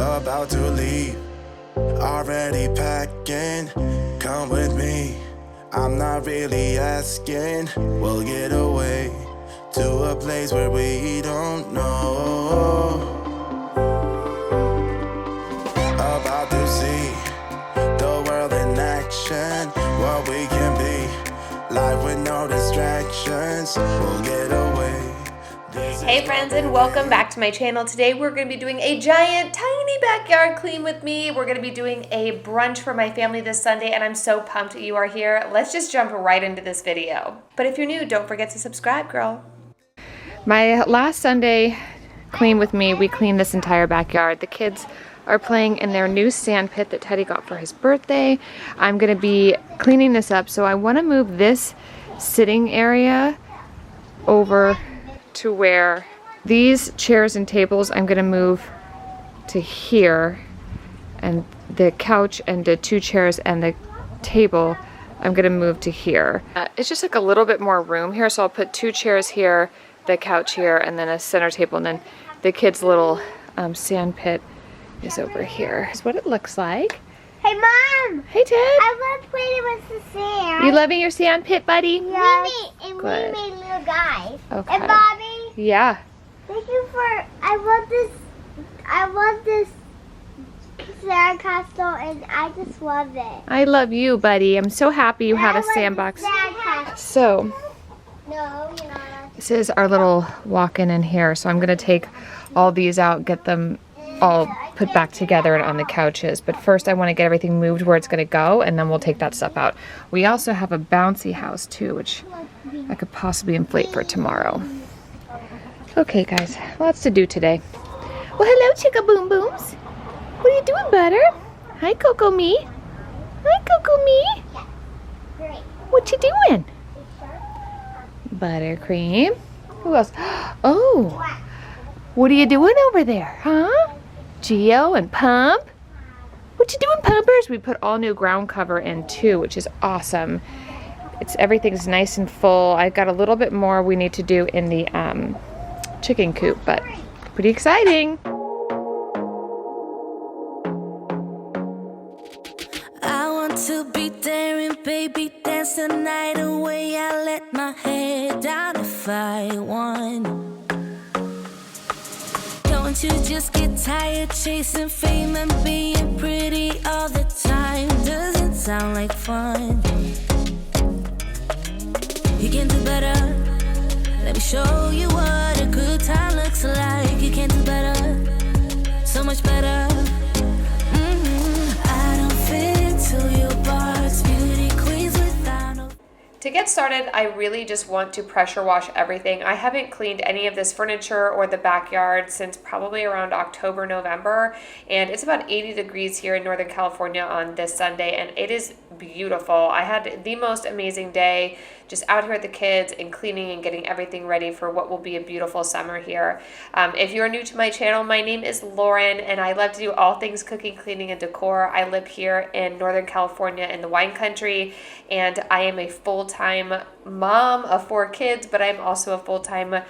about to leave, already packing. Come with me, I'm not really asking. We'll get away to a place where we don't know. About to see the world in action, what we can be, life with no distractions. We'll get away. Hey friends, and welcome back to my channel. Today we're going to be doing a giant tiny backyard clean with me. We're going to be doing a brunch for my family this Sunday, and I'm so pumped you are here. Let's just jump right into this video. But if you're new, don't forget to subscribe, girl. My last Sunday clean with me, we cleaned this entire backyard. The kids are playing in their new sand pit that Teddy got for his birthday. I'm going to be cleaning this up, so I want to move this sitting area over to where these chairs and tables I'm going to move to here, and the couch and the two chairs and the table I'm going to move to here. It's just like a little bit more room here, so I'll put two chairs here, the couch here, and then a center table, and then the kids' little sand pit is over here. That's what it looks like. Hey, Mom! Hey, Ted! I love playing with the sand. You loving your sand pit, buddy? Yeah. We Good. made little guys. Okay. And Bobby, Yeah. thank you for, I love this sand castle, and I just love it. I love you, buddy. I'm so happy you have a sandbox. Sand castle. So, No, you're not. this is our little walk-in in here. So I'm going to take all these out, get them all put back together and on the couches. But first I want to get everything moved where it's going to go, and then we'll take that stuff out. We also have a bouncy house too, which I could possibly inflate for tomorrow. Okay guys, lots to do today. Well, hello Chicka Boom Booms. What are you doing, Butter? Hi Coco Me. Hi Coco Me. Great. What you doing? Buttercream. Who else? Oh, what are you doing over there, huh? Geo and Pump? What you doing, Pumpers? We put all new ground cover in too, which is awesome. Everything's nice and full. I've got a little bit more we need to do in the chicken coop, but pretty exciting. I want to be daring, baby, dance the night away. I let my head down if I want. Don't you just get tired chasing fame and being pretty all the time? Doesn't sound like fun. You can do better. Let me show you what a good time looks like. You can do better, so much better. I don't fit into your box, beauty queens without no. To get started, I really just want to pressure wash everything. I haven't cleaned any of this furniture or the backyard since probably around October, November, and it's about 80 degrees here in Northern California on this Sunday, and it is beautiful. I had the most amazing day just out here with the kids and cleaning and getting everything ready for what will be a beautiful summer here. If you're new to my channel, my name is Lauren, and I love to do all things cooking, cleaning, and decor. I live here in Northern California in the wine country, and I am a full-time mom of 4 kids, but I'm also a full-time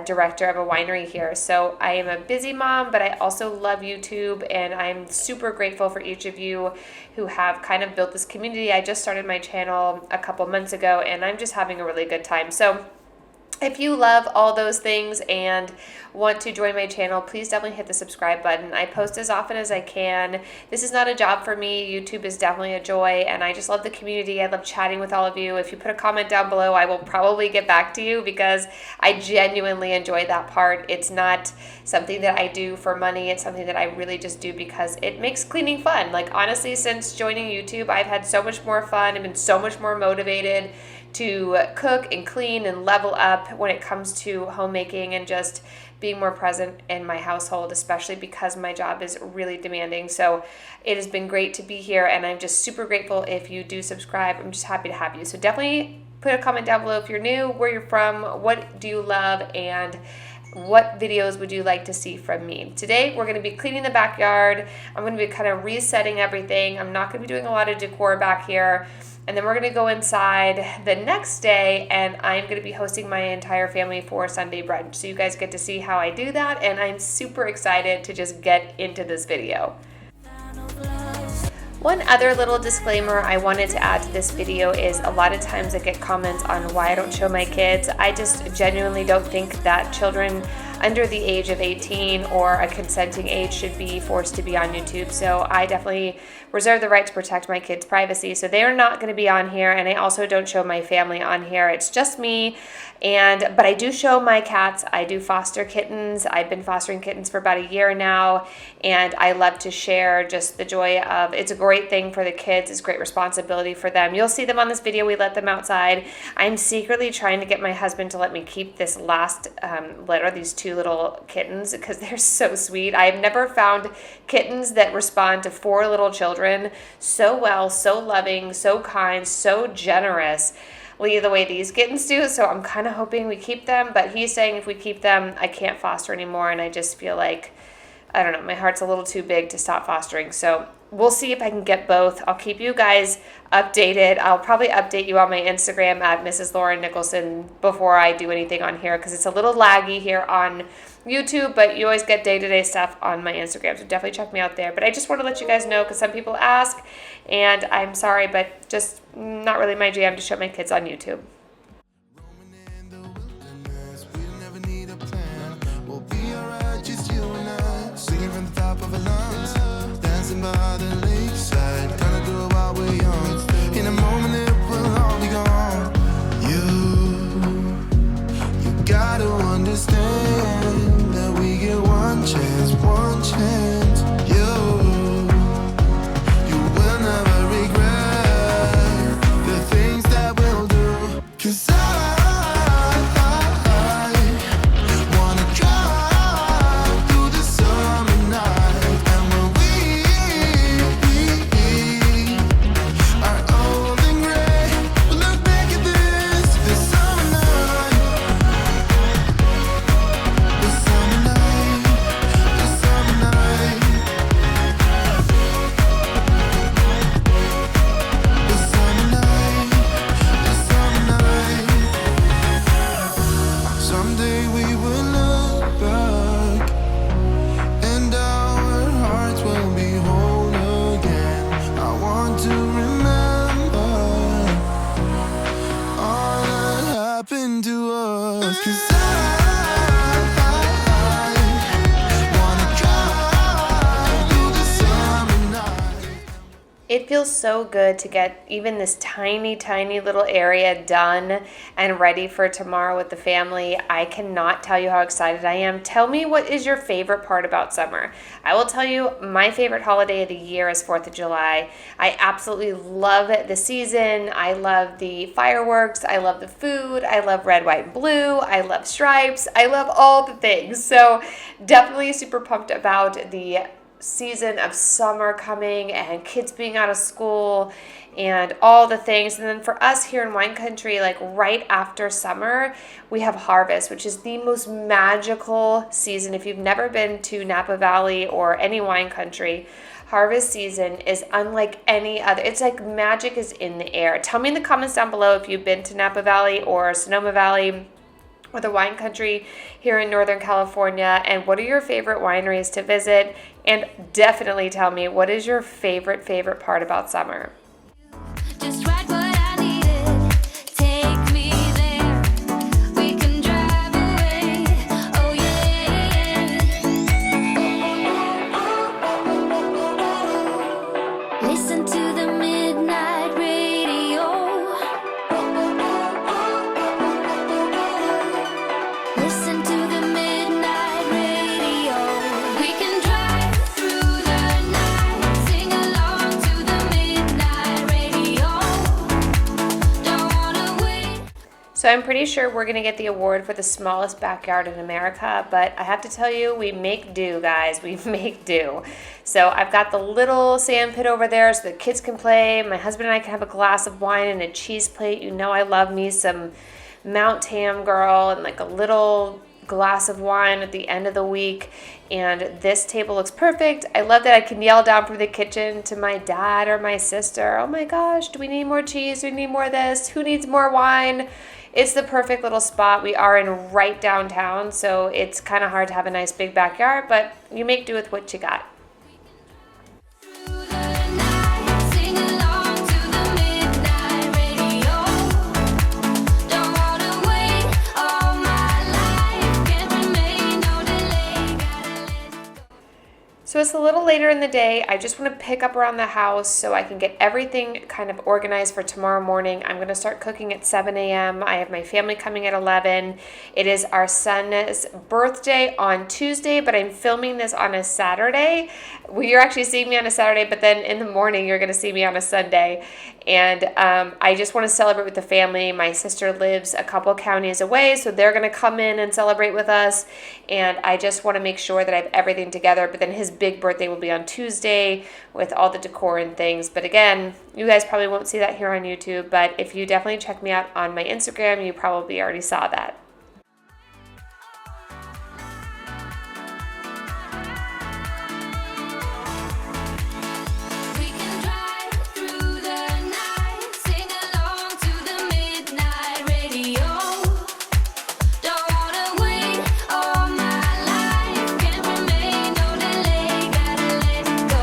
director of a winery here. So I am a busy mom, but I also love YouTube, and I'm super grateful for each of you who have kind of built this community. I just started my channel a couple months ago, and I'm just having a really good time. So if you love all those things and want to join my channel, please definitely hit the subscribe button. I post as often as I can. This is not a job for me. YouTube is definitely a joy, and I just love the community. I love chatting with all of you. If you put a comment down below, I will probably get back to you because I genuinely enjoy that part. It's not something that I do for money. It's something that I really just do because it makes cleaning fun. Like, honestly, since joining YouTube, I've had so much more fun. I've been so much more motivated to cook and clean and level up when it comes to homemaking and just being more present in my household, especially because my job is really demanding. So it has been great to be here, and I'm just super grateful if you do subscribe. I'm just happy to have you. So definitely put a comment down below if you're new, where you're from, what do you love, and what videos would you like to see from me? Today, we're going to be cleaning the backyard. I'm going to be kind of resetting everything. I'm not going to be doing a lot of decor back here. And then we're going to go inside the next day, and I'm going to be hosting my entire family for Sunday brunch. So you guys get to see how I do that, and I'm super excited to just get into this video. One other little disclaimer I wanted to add to this video is a lot of times I get comments on why I don't show my kids. I just genuinely don't think that children under the age of 18 or a consenting age should be forced to be on YouTube. So I definitely reserve the right to protect my kids' privacy. So they are not going to be on here, and I also don't show my family on here. It's just me. But I do show my cats. I do foster kittens. I've been fostering kittens for about a year now, and I love to share just the joy of, it's a great thing for the kids. It's great responsibility for them. You'll see them on this video. We let them outside. I'm secretly trying to get my husband to let me keep this last litter, these two little kittens, because they're so sweet. I have never found kittens that respond to 4 little children so well, so loving, so kind, so generous the way these kittens do. So I'm kind of hoping we keep them, but he's saying if we keep them, I can't foster anymore, and I just feel like, I don't know, my heart's a little too big to stop fostering. So we'll see if I can get both. I'll keep you guys updated. I'll probably update you on my Instagram at Mrs. Lauren Nicholson before I do anything on here, because it's a little laggy here on YouTube, but you always get day-to-day stuff on my Instagram, so definitely check me out there. But I just want to let you guys know, because some people ask, and I'm sorry, but just not really my jam to show my kids on YouTube. By the lakeside, gonna do it while we're young. In a moment it will all be gone. You gotta understand that we get one chance, one chance. You will never regret the things that we'll do. 'Cause I wanna drive through the summer night, and when we are old and gray, we'll look back at this summer night, the summer night, the summer night, the summer night, the summer night. Someday we will look back, and our hearts will be whole again. I want to remember all that happened to us. 'Cause I wanna drive through the summer night. It feels so good to get even this tiny, tiny little area done and ready for tomorrow with the family. I cannot tell you how excited I am. Tell me, what is your favorite part about summer? I will tell you, my favorite holiday of the year is 4th of July. I absolutely love the season. I love the fireworks. I love the food. I love red, white, and blue. I love stripes. I love all the things. So definitely super pumped about the season of summer coming and kids being out of school and all the things. And then for us here in wine country, like right after summer, we have harvest, which is the most magical season. If you've never been to Napa Valley or any wine country, harvest season is unlike any other. It's like magic is in the air. Tell me in the comments down below if you've been to Napa Valley or Sonoma Valley or the wine country here in Northern California, and what are your favorite wineries to visit? And definitely tell me, what is your favorite part about summer? Just right what I needed. Take me there. We can drive away. Oh yeah. Listen to the midnight radio. Listen to the midnight radio. We can drive through the night, sing along to the midnight radio. Don't wanna wait. So I'm pretty sure we're gonna get the award for the smallest backyard in America, but I have to tell you, we make do, guys. We make do. So I've got the little sand pit over there so the kids can play. My husband and I can have a glass of wine and a cheese plate. You know I love me some Mount Tam, girl, and like a little glass of wine at the end of the week, and this table looks perfect. I love that I can yell down from the kitchen to my dad or my sister, oh my gosh, do we need more cheese? Do we need more of this? Who needs more wine? It's the perfect little spot. We are in right downtown, so it's kind of hard to have a nice big backyard, but you make do with what you got. Through the night, sing along to the midnight radio. Don't wanna wait all my life, can't remain, no delay, gotta let go. So it's a little later in the day. I just want to pick up around the house so I can get everything kind of organized for tomorrow morning. I'm going to start cooking at 7 a.m. I have my family coming at 11. It is our son's birthday on Tuesday, but I'm filming this on a Saturday. Well, you're actually seeing me on a Saturday, but then in the morning you're going to see me on a Sunday. And I just want to celebrate with the family. My sister lives a couple counties away, so they're going to come in and celebrate with us. And I just want to make sure that I have everything together. But then his big birthday will be on Tuesday with all the decor and things. But again, you guys probably won't see that here on YouTube. But if you definitely check me out on my Instagram, you probably already saw that. We can drive through the night, sing along to the midnight radio. Don't wanna wait all my life, can't remain, no delay, gotta let go.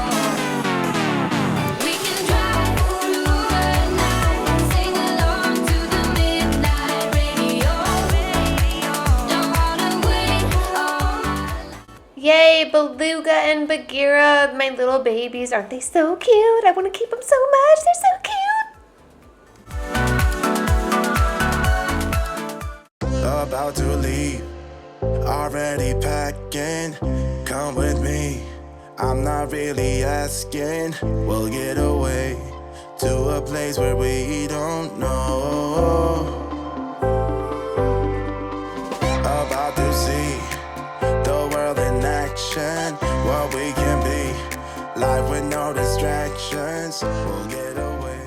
We can drive through the night, sing along to the midnight radio. Don't wanna wait all my life. Yay, Beluga and Bagheera, my little babies. Aren't they so cute? I want to keep them so much. They're so cute. About to leave, already packing. Come with me, I'm not really asking. We'll get away to a place where we don't know. About to see the world in action, what we can be. Life with no distractions, we'll get away.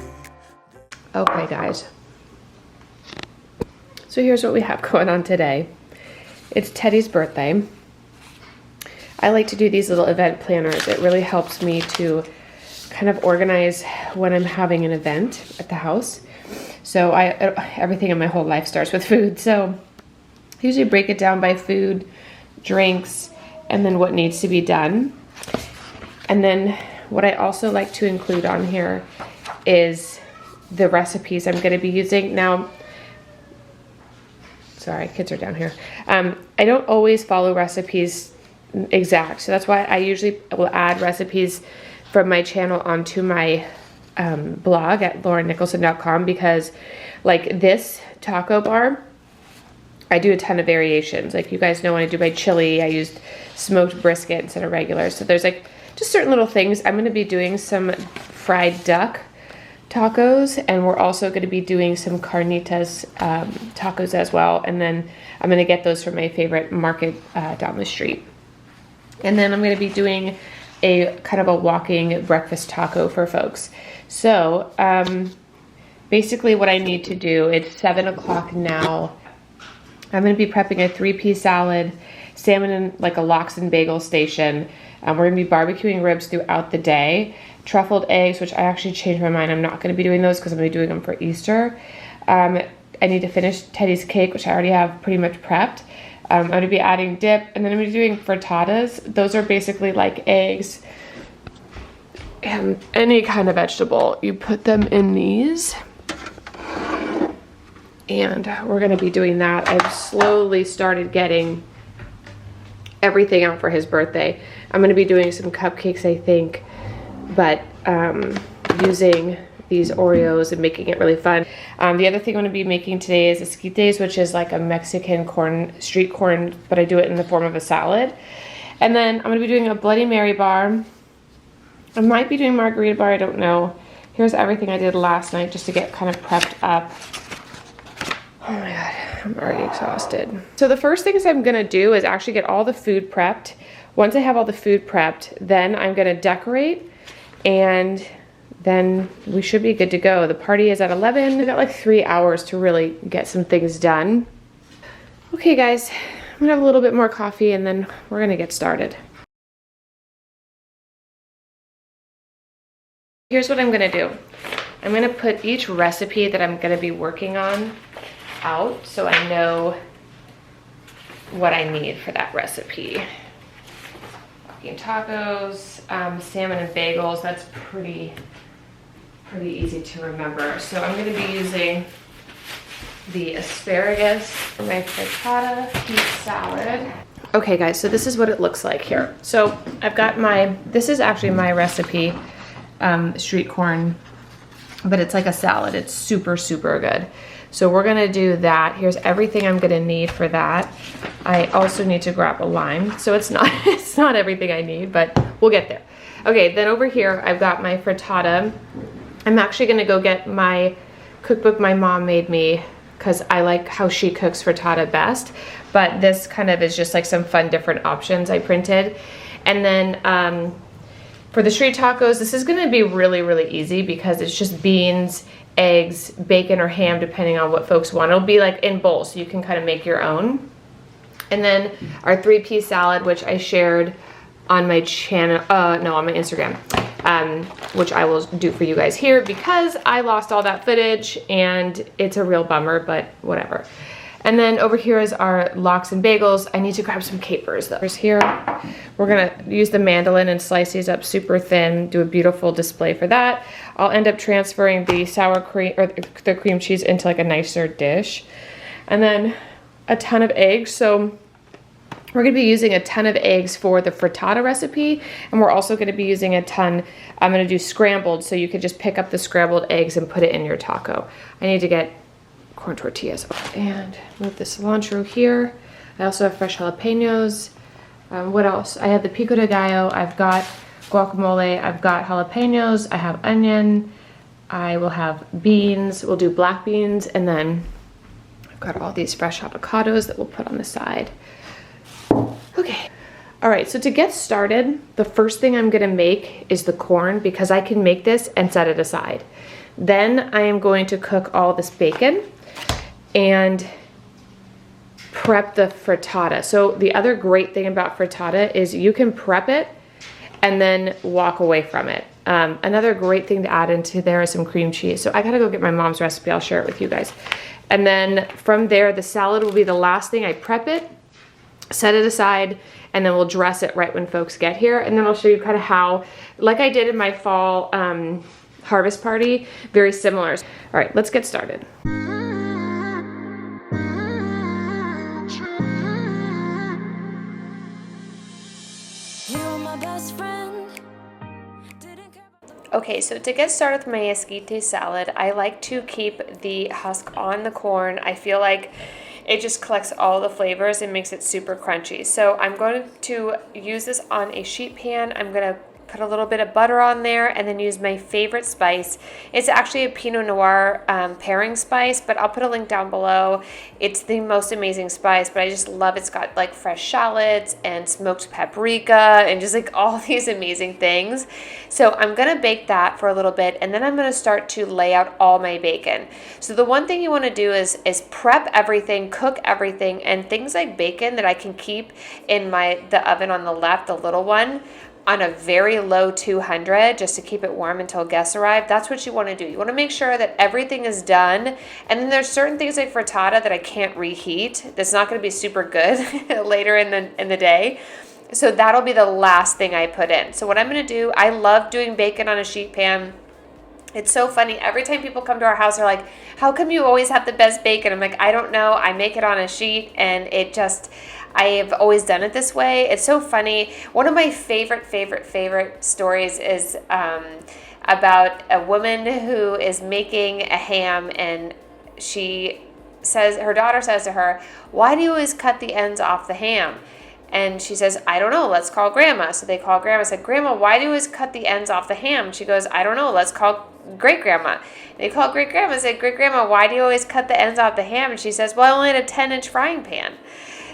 Okay, guys. So here's what we have going on today. It's Teddy's birthday. I like to do these little event planners. It really helps me to kind of organize when I'm having an event at the house. So everything in my whole life starts with food. So I usually break it down by food, drinks, and then what needs to be done. And then what I also like to include on here is the recipes I'm going to be using. Now, sorry, kids are down here. I don't always follow recipes exact, so that's why I usually will add recipes from my channel onto my blog at laurennicholson.com, because like this taco bar, I do a ton of variations. Like you guys know, when I do my chili, I used smoked brisket instead of regular. So there's like just certain little things. I'm going to be doing some fried duck tacos, and we're also going to be doing some carnitas tacos as well. And then I'm going to get those from my favorite market down the street. And then I'm going to be doing a kind of a walking breakfast taco for folks. So basically what I need to do, it's 7 o'clock now. I'm going to be prepping a 3-piece salad, salmon in like a lox and bagel station. We're going to be barbecuing ribs throughout the day. Truffled eggs, which I actually changed my mind. I'm not going to be doing those because I'm going to be doing them for Easter. I need to finish Teddy's cake, which I already have pretty much prepped. I'm going to be adding dip, and then I'm going to be doing frittatas. Those are basically like eggs and any kind of vegetable. You put them in these, and we're going to be doing that. I've slowly started getting everything out for his birthday. I'm going to be doing some cupcakes, I think, but using these Oreos and making it really fun. The other thing I'm going to be making today is esquites, which is like a Mexican street corn, but I do it in the form of a salad. And then I'm going to be doing a Bloody Mary bar. I might be doing margarita bar, I don't know. Here's everything I did last night just to get kind of prepped up. Oh my God, I'm already exhausted. So the first things I'm going to do is actually get all the food prepped. Once I have all the food prepped, then I'm going to decorate, and then we should be good to go. The party is at 11. I got like 3 hours to really get some things done. Okay guys, gonna have a little bit more coffee and then we're gonna get started. Here's what I'm gonna do. I'm gonna put each recipe that I'm gonna be working on out so I know what I need for that recipe. Walking tacos, salmon and bagels, that's pretty easy to remember. So I'm gonna be using the asparagus for my frittata pea salad. Okay guys, so this is what it looks like here. So I've got this is actually my recipe, street corn, but it's like a salad. It's super good. So we're gonna do that. Here's everything I'm gonna need for that. I also need to grab a lime. So it's not everything I need, but we'll get there. Okay, then over here, I've got my frittata. I'm actually gonna go get my cookbook my mom made me because I like how she cooks frittata best. But this kind of is just like some fun different options I printed. And then for the street tacos, this is gonna be really easy because it's just beans, eggs, bacon or ham, depending on what folks want. It'll be like in bowls, so you can kind of make your own. And then our 3-piece salad, which I shared on my channel, on my Instagram, which I will do for you guys here because I lost all that footage and it's a real bummer, but whatever. And then over here is our lox and bagels. I need to grab some capers though. Here, we're gonna use the mandolin and slice these up super thin, do a beautiful display for that. I'll end up transferring the sour cream or the cream cheese into like a nicer dish. And then a ton of eggs. So we're gonna be using a ton of eggs for the frittata recipe. And we're also gonna be using a ton, I'm gonna do scrambled. So you could just pick up the scrambled eggs and put it in your taco. I need to get corn tortillas and move the cilantro here. I also have fresh jalapenos. What else? I have the pico de gallo. I've got guacamole. I've got jalapenos. I have onion. I will have beans. We'll do black beans. And then I've got all these fresh avocados that we'll put on the side. Okay. All right, so to get started, the first thing I'm gonna make is the corn because I can make this and set it aside. Then I am going to cook all this bacon and prep the frittata. So the other great thing about frittata is you can prep it and then walk away from it. Another great thing to add into there is some cream cheese. So I gotta go get my mom's recipe. I'll share it with you guys. And then from there, the salad will be the last thing. I prep it, set it aside, and then we'll dress it right when folks get here. And then I'll show you kind of how, like I did in my fall harvest party, very similar. All right, let's get started. Okay, so to get started with my esquite salad, I like to keep the husk on the corn. I feel like it just collects all the flavors and makes it super crunchy. So I'm going to use this on a sheet pan. I'm going to put a little bit of butter on there and then use my favorite spice. It's actually a Pinot Noir pairing spice, but I'll put a link down below. It's the most amazing spice, but I just love it's got like fresh shallots and smoked paprika and just like all these amazing things. So I'm gonna bake that for a little bit and then I'm gonna start to lay out all my bacon. So the one thing you wanna do is prep everything, cook everything, and things like bacon that I can keep in the oven on the left, the little one, on a very low 200 just to keep it warm until guests arrive. That's what you want to do. You want to make sure that everything is done. And then there's certain things like frittata that I can't reheat. That's not going to be super good later in the day. So that'll be the last thing I put in. So what I'm going to do, I love doing bacon on a sheet pan. It's so funny. Every time people come to our house, they're like, how come you always have the best bacon? I'm like, I don't know. I make it on a sheet and it just, I have always done it this way. It's so funny. One of my favorite stories is about a woman who is making a ham and her daughter says to her, why do you always cut the ends off the ham? And she says, I don't know, let's call Grandma. So they call Grandma. I said, Grandma, why do you always cut the ends off the ham? She goes, I don't know, let's call Great Grandma. They call Great Grandma and said, Great Grandma, why do you always cut the ends off the ham? And she says, well, I only had a 10-inch frying pan.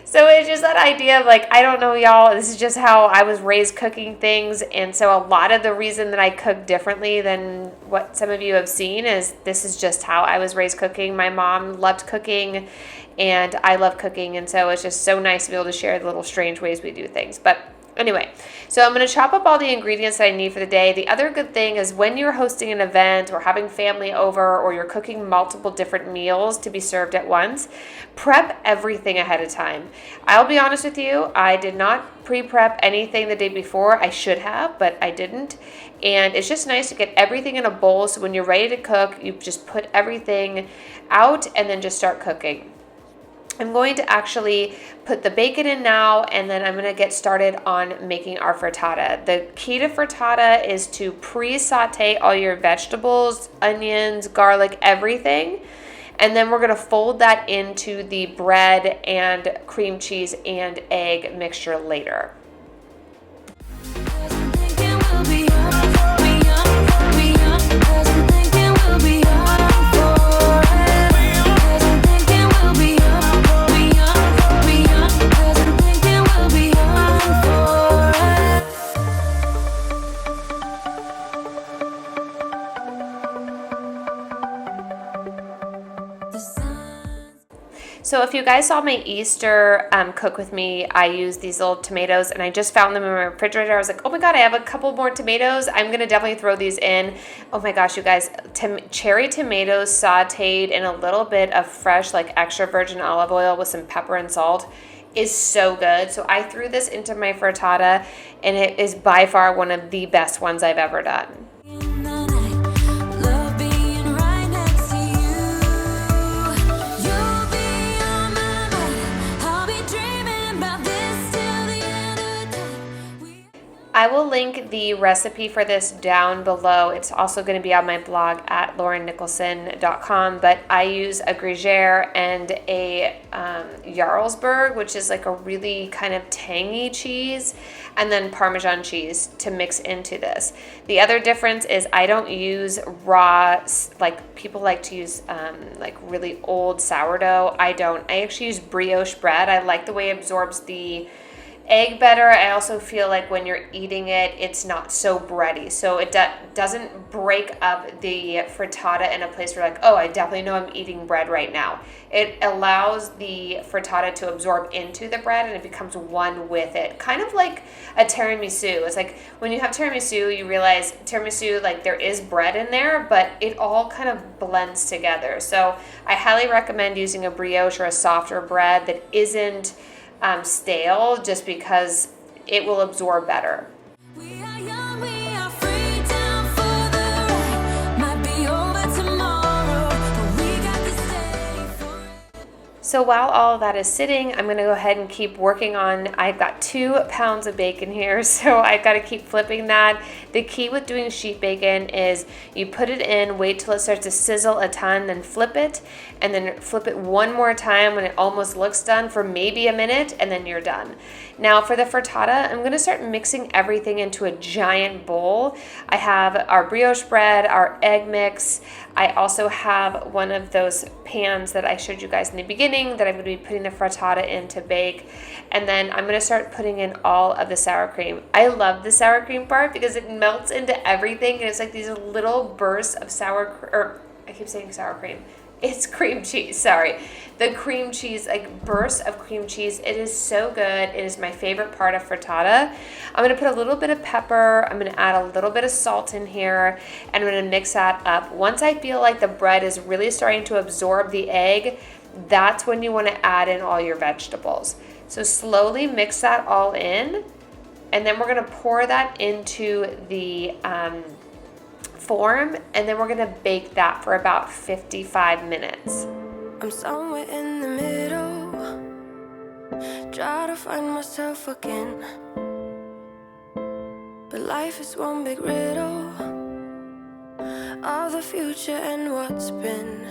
So it's just that idea of like, I don't know, y'all, this is just how I was raised cooking things. And so a lot of the reason that I cook differently than what some of you have seen is this is just how I was raised cooking. My mom loved cooking and I love cooking, and so it's just so nice to be able to share the little strange ways we do things. But anyway, so I'm going to chop up all the ingredients that I need for the day. The other good thing is when you're hosting an event or having family over, or you're cooking multiple different meals to be served at once, prep everything ahead of time. I'll be honest with you, I did not pre-prep anything the day before. I should have, but I didn't. And it's just nice to get everything in a bowl, so when you're ready to cook, you just put everything out and then just start cooking. I'm going to actually put the bacon in now, and then I'm going to get started on making our frittata. The key to frittata is to pre-saute all your vegetables, onions, garlic, everything. And then we're going to fold that into the bread and cream cheese and egg mixture later. So if you guys saw my Easter cook with me, I used these little tomatoes, and I just found them in my refrigerator. I was like, oh my God, I have a couple more tomatoes. I'm going to definitely throw these in. Oh my gosh, you guys, cherry tomatoes sauteed in a little bit of fresh, like extra virgin olive oil with some pepper and salt is so good. So I threw this into my frittata, and it is by far one of the best ones I've ever done. I will link the recipe for this down below. It's also going to be on my blog at laurennicholson.com, but I use a Gruyere and a Jarlsberg, which is like a really kind of tangy cheese, and then Parmesan cheese to mix into this. The other difference is I don't use raw, like people like to use like really old sourdough. I don't. I actually use brioche bread. I like the way it absorbs the egg better. I also feel like when you're eating it, it's not so bready, so it doesn't break up the frittata in a place where like, oh, I definitely know I'm eating bread right now. It allows the frittata to absorb into the bread, and it becomes one with it, kind of like a tiramisu. It's like when you have tiramisu, you realize tiramisu, like there is bread in there, but it all kind of blends together. So I highly recommend using a brioche or a softer bread that isn't stale, just because it will absorb better. We are young, we are free, down for the ride. Might be over tomorrow, but we got this day for it. So while all of that is sitting, I'm going to go ahead and keep working on, I've got 2 pounds of bacon here, so I've got to keep flipping that. The key with doing sheet bacon is you put it in, wait till it starts to sizzle a ton, then flip it, and then flip it one more time when it almost looks done for maybe a minute, and then you're done. Now for the frittata, I'm going to start mixing everything into a giant bowl. I have our brioche bread, our egg mix. I also have one of those pans that I showed you guys in the beginning that I'm going to be putting the frittata in to bake. And then I'm going to start putting in all of the sour cream. I love the sour cream part because it melts into everything, and it's like these little bursts of I keep saying sour cream. It's cream cheese, sorry. The cream cheese, like bursts of cream cheese. It is so good. It is my favorite part of frittata. I'm going to put a little bit of pepper. I'm going to add a little bit of salt in here, and I'm going to mix that up. Once I feel like the bread is really starting to absorb the egg, that's when you want to add in all your vegetables. So slowly mix that all in, and then we're going to pour that into the form, and then we're going to bake that for about 55 minutes. I'm somewhere in the middle, try to find myself again, but life is one big riddle of the future and what's been.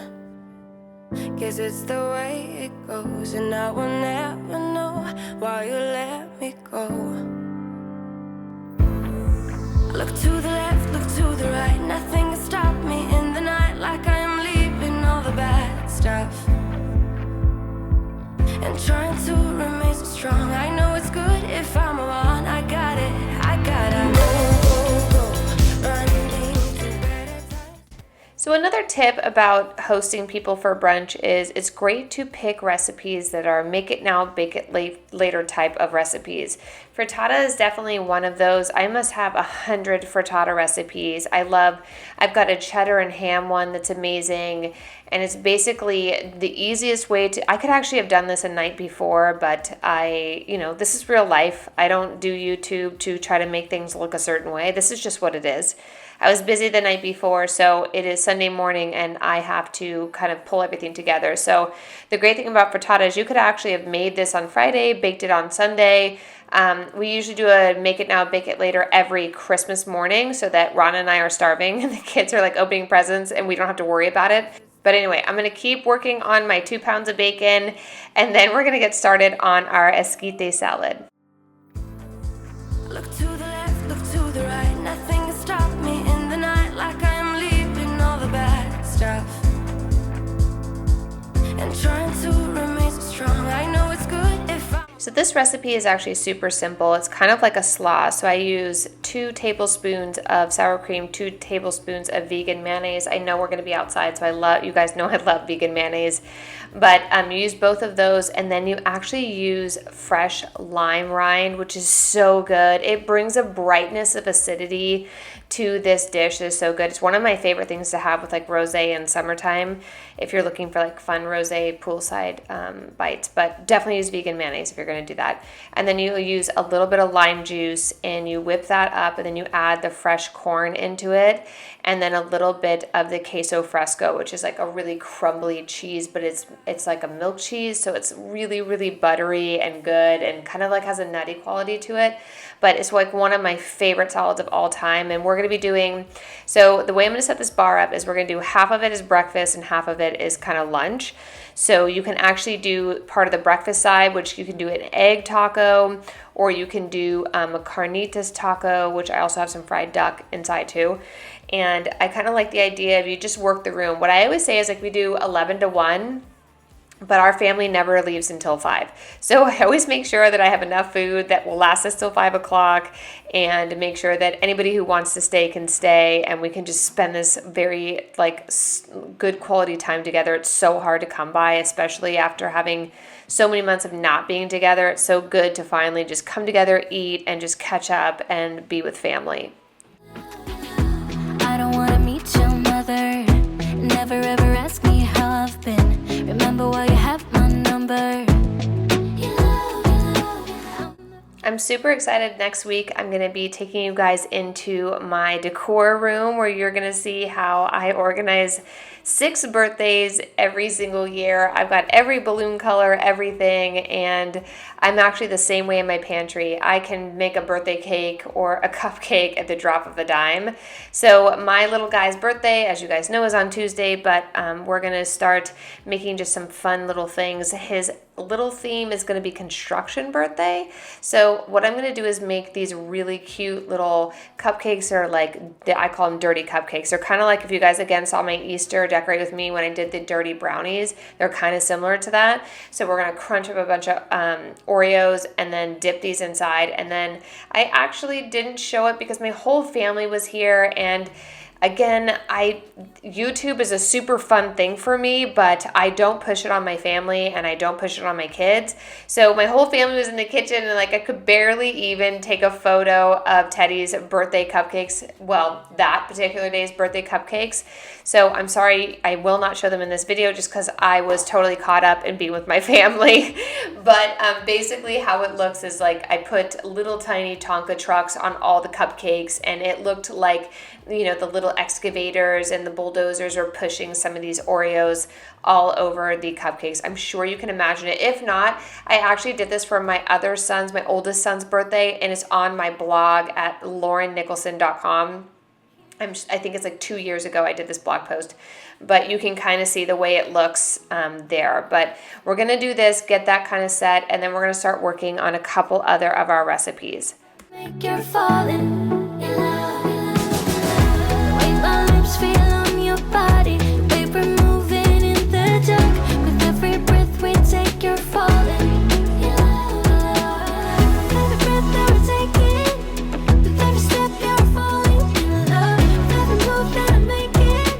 Guess it's the way it goes, and I will never know why you let me go. Look to the left, look to the right, nothing can stop me in the night, like I am leaving all the bad stuff and trying to remain so strong. I know it's good if I'm alone. I gotta go, go, go, running to better times. So another tip about hosting people for brunch is it's great to pick recipes that are make it now, bake it later type of recipes. Frittata is definitely one of those. I must have 100 frittata recipes. I've got a cheddar and ham one that's amazing. And it's basically the easiest way I could actually have done this a night before, but this is real life. I don't do YouTube to try to make things look a certain way. This is just what it is. I was busy the night before, so it is Sunday morning and I have to kind of pull everything together. So the great thing about frittata is you could actually have made this on Friday, baked it on Sunday. We usually do a make it now, bake it later every Christmas morning so that Ron and I are starving and the kids are like opening presents and we don't have to worry about it. But anyway, I'm going to keep working on my 2 pounds of bacon and then we're going to get started on our esquite salad. Look to the left, look to the right. Nothing can stop me in the night, like I'm leaving all the bad stuff and trying to remain so strong. I know it's good if I... So this recipe is actually super simple. It's kind of like a slaw. So I use 2 tablespoons of sour cream, 2 tablespoons of vegan mayonnaise. I know we're going to be outside, so you guys know I love vegan mayonnaise. But you use both of those, and then you actually use fresh lime rind, which is so good. It brings a brightness of acidity to this dish. It is so good. It's one of my favorite things to have with like rosé in summertime if you're looking for like fun rosé poolside bites. But definitely use vegan mayonnaise if you're going to do that. And then you use a little bit of lime juice and you whip that up, and then you add the fresh corn into it, and then a little bit of the queso fresco, which is like a really crumbly cheese, but it's like a milk cheese, so it's really, really buttery and good and kind of like has a nutty quality to it. But it's like one of my favorite salads of all time. And we're going to be doing, so the way I'm going to set this bar up is we're going to do half of it is breakfast and half of it is kind of lunch. So you can actually do part of the breakfast side, which you can do an egg taco, or you can do a carnitas taco, which I also have some fried duck inside too. And I kind of like the idea of you just work the room. What I always say is like we do 11 to 1. But our family never leaves until 5. So I always make sure that I have enough food that will last us till 5 o'clock, and make sure that anybody who wants to stay can stay, and we can just spend this very good quality time together. It's so hard to come by, especially after having so many months of not being together. It's so good to finally just come together, eat, and just catch up and be with family. I don't wanna meet your mother. Never ever ask me how I've been. Remember why you have my number. I'm super excited. Next week, I'm going to be taking you guys into my decor room where you're going to see how I organize 6 birthdays every single year. I've got every balloon color, everything, and I'm actually the same way in my pantry. I can make a birthday cake or a cupcake at the drop of a dime. So my little guy's birthday, as you guys know, is on Tuesday, but we're going to start making just some fun little things. His little theme is going to be construction birthday. So what I'm going to do is make these really cute little cupcakes, or like I call them dirty cupcakes. They're kind of like if you guys again saw my Easter Decorate With Me when I did the dirty brownies. They're kind of similar to that. So we're going to crunch up a bunch of Oreos and then dip these inside. And then I actually didn't show it because my whole family was here, and again, YouTube is a super fun thing for me, but I don't push it on my family and I don't push it on my kids. So my whole family was in the kitchen, and I could barely even take a photo of Teddy's birthday cupcakes. Well, that particular day's birthday cupcakes. So I'm sorry, I will not show them in this video just because I was totally caught up in being with my family. But basically how it looks is I put little tiny Tonka trucks on all the cupcakes, and it looked like, the little excavators and the bulldozers are pushing some of these Oreos all over the cupcakes. I'm sure you can imagine it. If not, I actually did this for my oldest son's birthday, and it's on my blog at laurennicholsen.com. I think it's 2 years ago I did this blog post, but you can kind of see the way it looks there. But we're going to do this, get that kind of set, and then we're going to start working on a couple other of our recipes. Make you're falling in love. The way my lips feel on your body, the way we're moving in the dark. With every breath we take, you're falling in love. With every breath that we're taking, with every step you're falling in love. With every move that I'm making,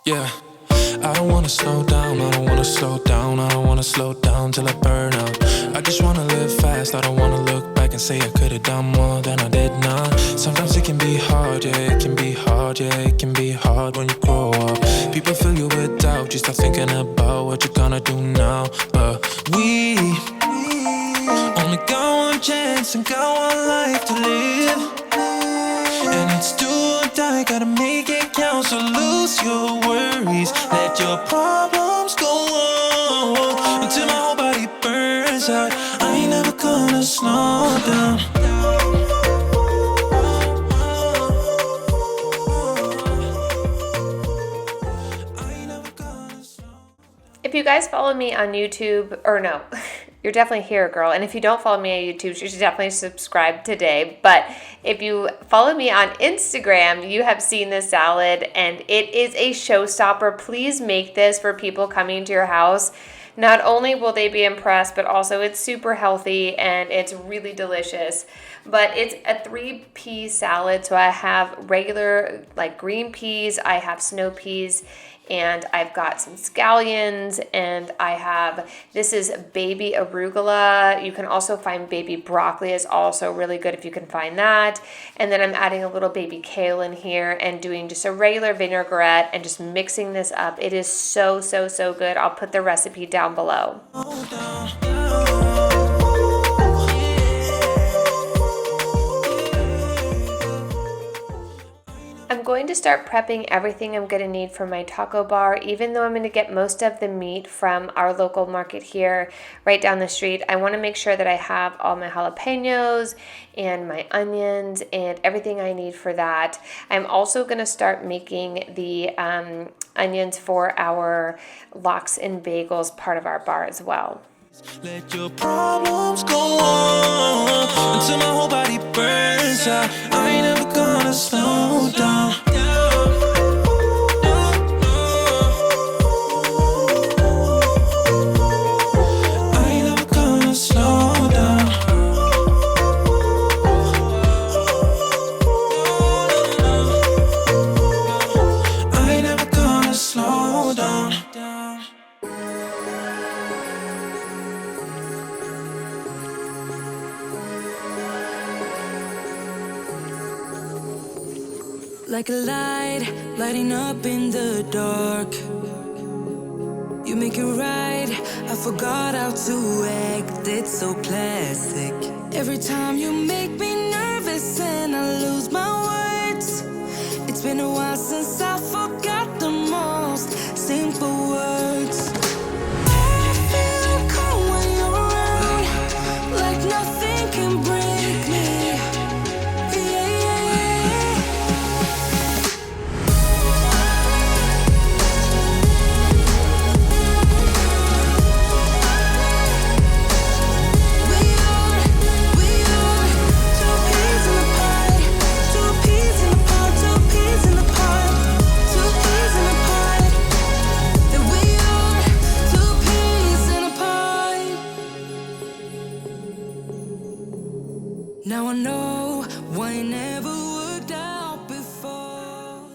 Yeah, I don't wanna slow down, I don't wanna slow down, I don't wanna slow down till I burn out. I just wanna live fast, I don't wanna look back and say I could've done more than I did now. Sometimes it can be hard, yeah, it can be hard, yeah, it can be hard when you grow up. People fill you with doubt, you start thinking about what you're gonna do now. But we only got one chance and got one life to live. And it's do or die, gotta make it count. So lose your worries, let your problems go on until my whole body burns out. I ain't never gonna slow down. If you guys follow me on YouTube, or no, you're definitely here, girl. And if you don't follow me on YouTube, you should definitely subscribe today. But if you follow me on Instagram, you have seen this salad, and it is a showstopper. Please make this for people coming to your house. Not only will they be impressed, but also it's super healthy and it's really delicious. But it's a 3-pea salad. So I have regular like green peas, I have snow peas, and I've got some scallions, and I have, this is baby arugula. You can also find baby broccoli is also really good if you can find that. And then I'm adding a little baby kale in here and doing just a regular vinaigrette and just mixing this up. It is so, so, so good. I'll put the recipe down below. I'm going to start prepping everything I'm going to need for my taco bar. Even though I'm going to get most of the meat from our local market here right down the street, I want to make sure that I have all my jalapenos and my onions and everything I need for that. I'm also going to start making the onions for our lox and bagels part of our bar as well. Let your problems go on until my whole body burns out. I ain't never gonna slow down. I ain't never gonna slow down. I ain't never gonna slow down. Like a light, lighting up in the dark. You make it right, I forgot how to act. It's so classic. Every time you make me nervous and I lose my words. It's been a while since I forgot the most simple words. I feel calm when you're around, like nothing can break me. Now I know why it never worked out before.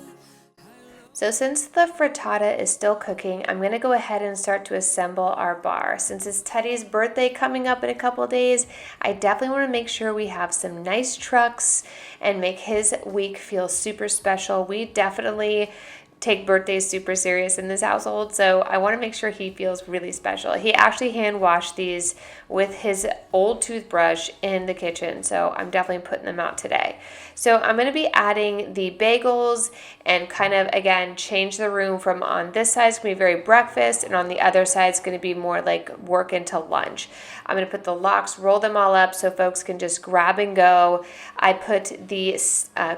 So since the frittata is still cooking, I'm going to go ahead and start to assemble our bar. Since it's Teddy's birthday coming up in a couple days, I definitely want to make sure we have some nice trucks and make his week feel super special. We definitely take birthdays super serious in this household, so I want to make sure he feels really special. He actually hand washed these with his old toothbrush in the kitchen, so I'm definitely putting them out today. So I'm going to be adding the bagels and kind of, again, change the room from on this side, it's going to be very breakfast, and on the other side, it's going to be more like work into lunch. I'm going to put the lox, roll them all up so folks can just grab and go. I put the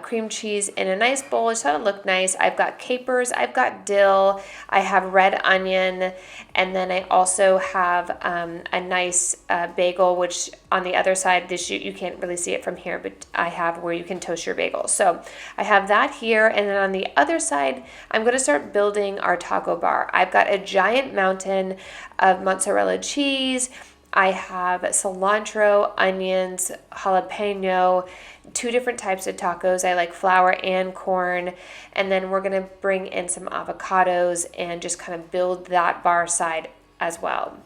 cream cheese in a nice bowl just so it looked nice. I've got capers, I've got dill, I have red onion, and then I also have a nice bagel, which on the other side, this you can't really see it from here, but I have where you can toast your bagels. So I have that here, and then on the other side, I'm going to start building our taco bar. I've got a giant mountain of mozzarella cheese. I have cilantro, onions, jalapeno, 2 different types of tacos. I like flour and corn. And then we're going to bring in some avocados and just kind of build that bar side as well.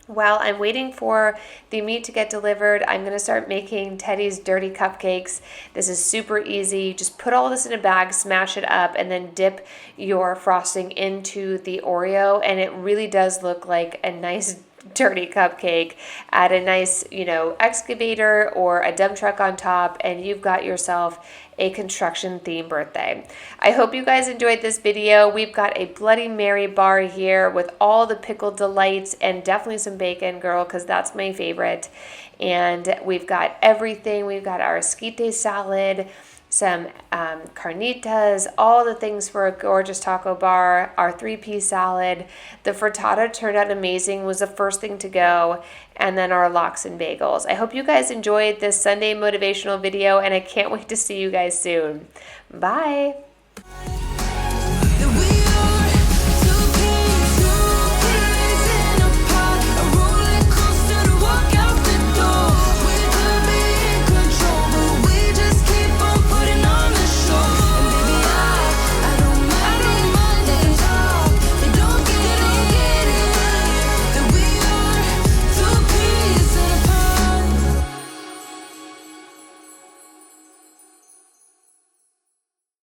While I'm waiting for the meat to get delivered, I'm going to start making Teddy's dirty cupcakes. This is super easy. Just put all this in a bag, smash it up, and then dip your frosting into the Oreo, and it really does look like a nice dirty cupcake. Add a nice, excavator or a dump truck on top, and you've got yourself a construction themed birthday. I hope you guys enjoyed this video. We've got a Bloody Mary bar here with all the pickled delights and definitely some bacon, girl, because that's my favorite. And we've got everything. We've got our esquite salad, some carnitas, all the things for a gorgeous taco bar, our 3-piece salad. The frittata turned out amazing, was the first thing to go, and then our lox and bagels. I hope you guys enjoyed this Sunday motivational video, and I can't wait to see you guys soon. Bye!